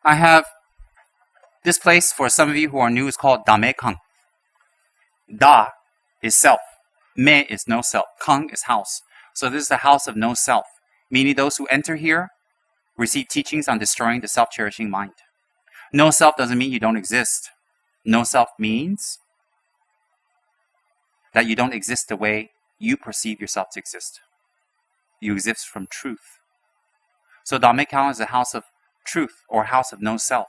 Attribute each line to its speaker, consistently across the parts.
Speaker 1: I have this place, for some of you who are new, is called Dame Kang. Da is self. Me is no self. Kang is house. So this is the house of no self, meaning those who enter here receive teachings on destroying the self-cherishing mind. No self doesn't mean you don't exist. No self means that you don't exist the way you perceive yourself to exist. You exist from truth. So Dame Kang is a house of truth, or house of no self.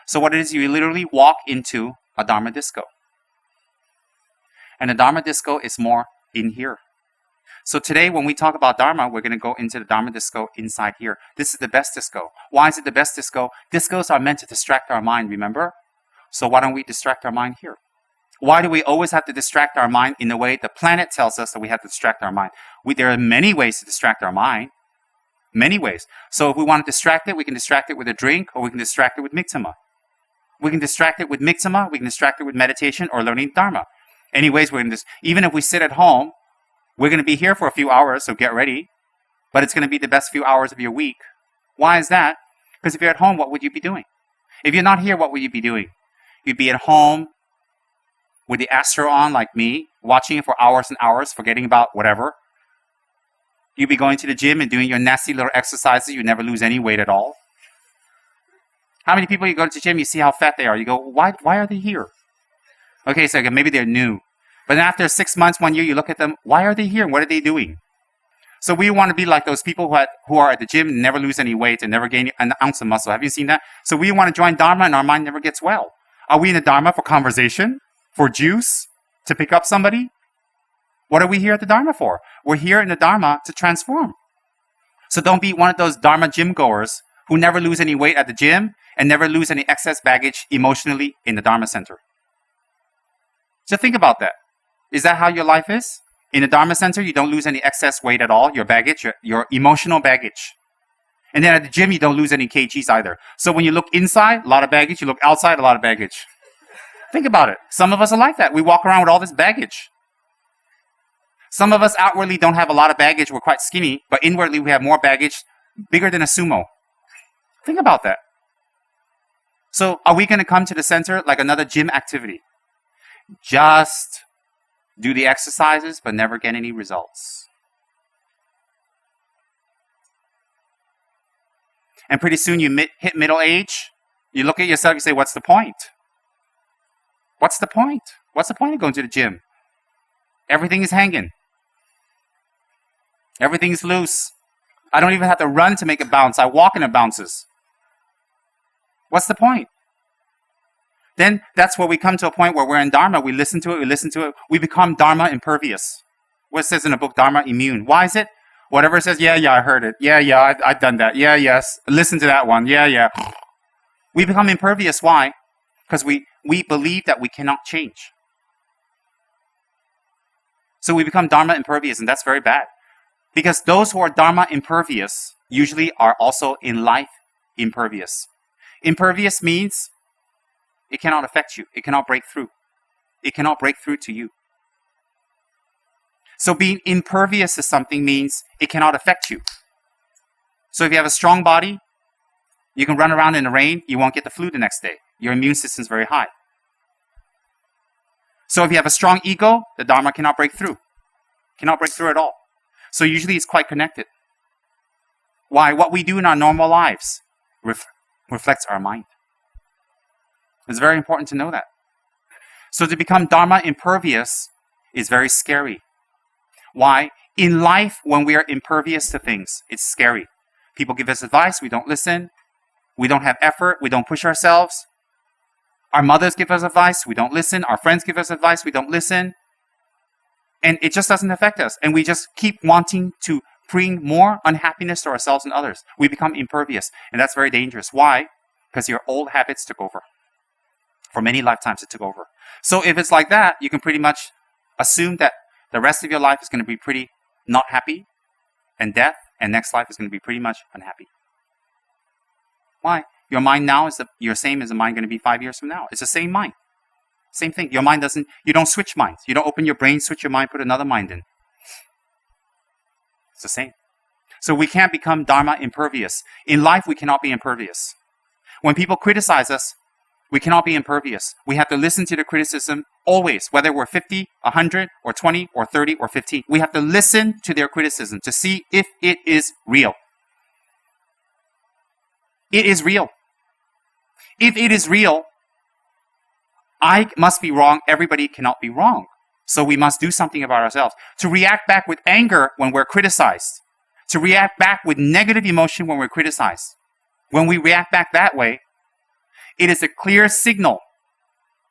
Speaker 1: So what it is, you literally walk into a Dharma disco. And the Dharma disco is more in here. So today when we talk about Dharma, we're going to go into the Dharma disco inside here. This is the best disco. Why is it the best disco? Discos are meant to distract our mind, remember? So why don't we distract our mind here? Why do we always have to distract our mind in the way the planet tells us that we have to distract our mind? There are many ways to distract our mind. Many ways. So if we want to distract it, we can distract it with a drink, or we can distract it with miksama. We can distract it with miksama, we can distract it with meditation or learning Dharma. Anyways, we're going to even if we sit at home, we're going to be here for a few hours, so get ready. But it's going to be the best few hours of your week. Why is that? Because if you're at home, what would you be doing? If you're not here, what would you be doing? You'd be at home with the Astro on, like me, watching it for hours and hours, forgetting about whatever. You'd be going to the gym and doing your nasty little exercises. You never lose any weight at all. How many people you go to the gym, you see how fat they are. You go, why are they here? Okay, so maybe they're new. But then after 6 months, 1 year, you look at them, why are they here? What are they doing? So we want to be like those people who are at the gym and never lose any weight and never gain an ounce of muscle. Have you seen that? So we want to join Dharma and our mind never gets well. Are we in the Dharma for conversation? For juice? To pick up somebody? What are we here at the Dharma for? We're here in the Dharma to transform. So don't be one of those Dharma gym goers who never lose any weight at the gym and never lose any excess baggage emotionally in the Dharma center. So think about that. Is that how your life is? In the Dharma center, you don't lose any excess weight at all, your baggage, your emotional baggage. And then at the gym, you don't lose any kgs either. So when you look inside, a lot of baggage. You look outside, a lot of baggage. Think about it. Some of us are like that. We walk around with all this baggage. Some of us outwardly don't have a lot of baggage. We're quite skinny. But inwardly, we have more baggage, bigger than a sumo. Think about that. So are we going to come to the center like another gym activity? Just do the exercises, but never get any results. And pretty soon you hit middle age. You look at yourself, you say, what's the point? What's the point? What's the point of going to the gym? Everything is hanging. Everything is loose. I don't even have to run to make it bounce. I walk and it bounces. What's the point? Then that's where we come to a point where we're in Dharma. We listen to it. We become Dharma impervious. What it says in the book, Dharma immune. Why is it? Whatever it says, yeah, I heard it. Yeah, I've done that. Yeah, yes. Listen to that one. Yeah. We become impervious. Why? Because we believe that we cannot change. So we become Dharma impervious, and that's very bad. Because those who are Dharma impervious usually are also in life impervious. Impervious means it cannot affect you. It cannot break through. It cannot break through to you. So being impervious to something means it cannot affect you. So if you have a strong body, you can run around in the rain, you won't get the flu the next day. Your immune system is very high. So if you have a strong ego, the Dharma cannot break through. Cannot break through at all. So usually it's quite connected. Why? What we do in our normal lives reflects our mind. It's very important to know that. So to become Dharma impervious is very scary. Why? In life, when we are impervious to things, it's scary. People give us advice, we don't listen. We don't have effort, we don't push ourselves. Our mothers give us advice, we don't listen. Our friends give us advice, we don't listen. And it just doesn't affect us. And we just keep wanting to bring more unhappiness to ourselves and others. We become impervious. And that's very dangerous. Why? Because your old habits took over. For many lifetimes it took over. So if it's like that, you can pretty much assume that the rest of your life is going to be pretty not happy. And death and next life is going to be pretty much unhappy. Why? Your mind now is your same as the mind going to be 5 years from now. It's the same mind. Same thing. Your mind you don't switch minds. You don't open your brain, switch your mind, put another mind in. It's the same. So we can't become Dharma impervious. In life, we cannot be impervious. When people criticize us, we cannot be impervious. We have to listen to the criticism always, whether we're 50, 100, or 20, or 30, or 15. We have to listen to their criticism to see if it is real. It is real. If it is real, I must be wrong, everybody cannot be wrong. So we must do something about ourselves. To react back with anger when we're criticized. To react back with negative emotion when we're criticized. When we react back that way, it is a clear signal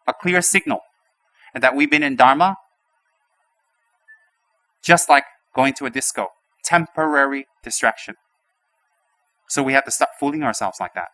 Speaker 1: that we've been in Dharma, just like going to a disco. Temporary distraction. So we have to stop fooling ourselves like that.